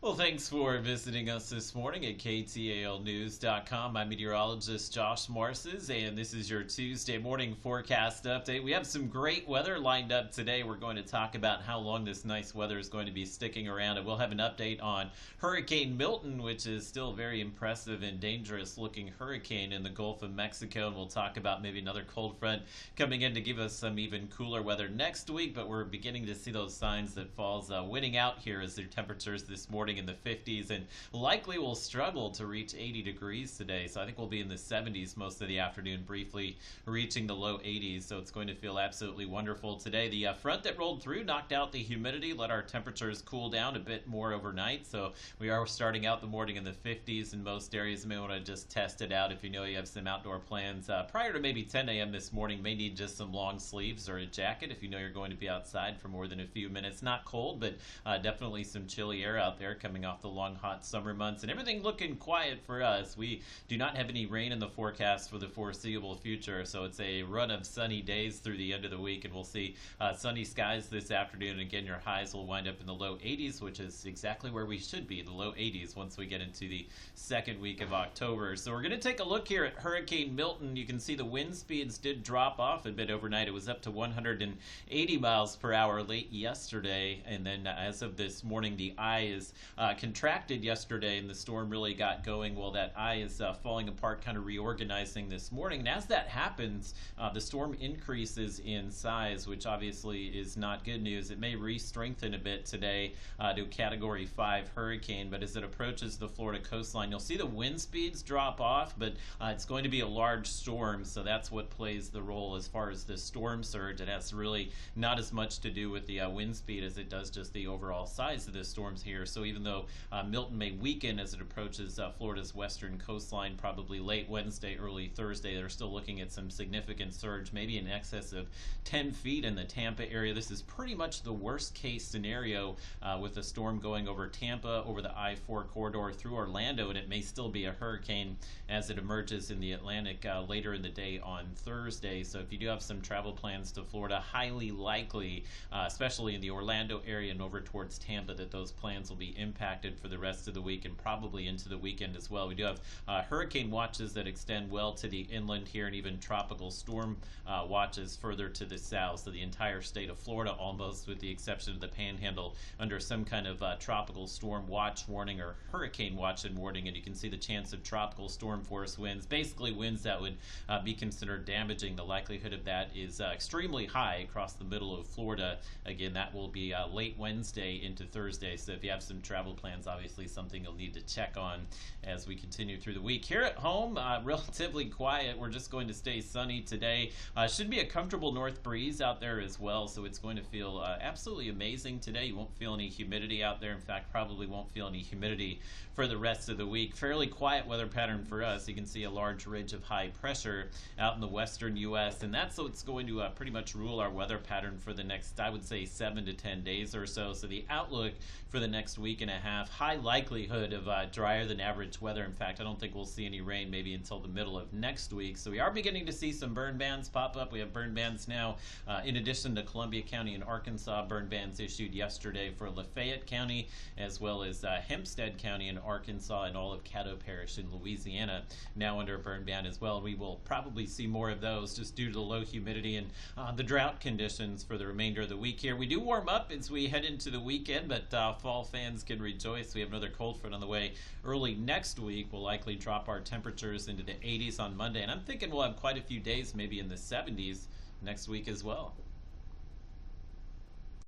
Well, thanks for visiting us this morning at ktalnews.com. I'm meteorologist Josh Morses, and this is your Tuesday morning forecast update. We have some great weather lined up today. We're going to talk about how long this nice weather is going to be sticking around, and we'll have an update on Hurricane Milton, which is still a very impressive and dangerous looking hurricane in the Gulf of Mexico. And we'll talk about maybe another cold front coming in to give us some even cooler weather next week, but we're beginning to see those signs that fall's winning out here as their temperatures this morning in the 50s, and likely will struggle to reach 80 degrees today. So I think we'll be in the 70s most of the afternoon, briefly reaching the low 80s. So it's going to feel absolutely wonderful today. The front that rolled through knocked out the humidity, let our temperatures cool down a bit more overnight. So we are starting out the morning in the 50s in most areas. You may want to just test it out if you know you have some outdoor plans prior to maybe 10 a.m. this morning. May need just some long sleeves or a jacket if you know you're going to be outside for more than a few minutes. Not cold, but definitely some chilly air out there coming off the long hot summer months, and everything looking quiet for us. We do not have any rain in the forecast for the foreseeable future, so it's a run of sunny days through the end of the week, and we'll see sunny skies this afternoon. Again, your highs will wind up in the low 80s, which is exactly where we should be, the low 80s, once we get into the second week of October. So we're going to take a look here at Hurricane Milton. You can see the wind speeds did drop off a bit overnight. It was up to 180 miles per hour late yesterday, and then as of this morning, the eye is contracted yesterday, and the storm really got going. Well, that eye is falling apart, kind of reorganizing this morning. And as that happens, the storm increases in size, which obviously is not good news. It may re-strengthen a bit today to a Category 5 hurricane, but as it approaches the Florida coastline, you'll see the wind speeds drop off, but it's going to be a large storm, so that's what plays the role as far as the storm surge. It has really not as much to do with the wind speed as it does just the overall size of the storms here. So even though Milton may weaken as it approaches Florida's western coastline, probably late Wednesday, early Thursday, they're still looking at some significant surge, maybe in excess of 10 feet in the Tampa area. This is pretty much the worst case scenario with the storm going over Tampa, over the I-4 corridor through Orlando, and it may still be a hurricane as it emerges in the Atlantic later in the day on Thursday. So if you do have some travel plans to Florida, highly likely, especially in the Orlando area and over towards Tampa, that those plans will be impacted for the rest of the week and probably into the weekend as well. We do have hurricane watches that extend well to the inland here, and even tropical storm watches further to the south. So the entire state of Florida, almost with the exception of the Panhandle, under some kind of tropical storm watch warning or hurricane watch and warning. And you can see the chance of tropical storm force winds, basically winds that would be considered damaging. The likelihood of that is extremely high across the middle of Florida. Again, that will be late Wednesday into Thursday. So if you have some travel plans, obviously something you'll need to check on as we continue through the week. Here at home, relatively quiet. We're just going to stay sunny today. Should be a comfortable north breeze out there as well, so it's going to feel absolutely amazing today. You won't feel any humidity out there. In fact, probably won't feel any humidity for the rest of the week. Fairly quiet weather pattern for us. You can see a large ridge of high pressure out in the western U.S., and that's what's going to pretty much rule our weather pattern for the next, I would say, 7 to 10 days or so. So the outlook for the next week and a half, high likelihood of drier than average weather. In fact, I don't think we'll see any rain maybe until the middle of next week. So we are beginning to see some burn bans pop up. We have burn bans now in addition to Columbia County and Arkansas. Burn bans issued yesterday for Lafayette County, as well as Hempstead County in Arkansas, and all of Caddo Parish in Louisiana now under a burn ban as well. We will probably see more of those just due to the low humidity and the drought conditions for the remainder of the week here. We do warm up as we head into the weekend, but fall fans can rejoice. We have another cold front on the way early next week. We'll likely drop our temperatures into the 80s on Monday, and I'm thinking we'll have quite a few days maybe in the 70s next week as well.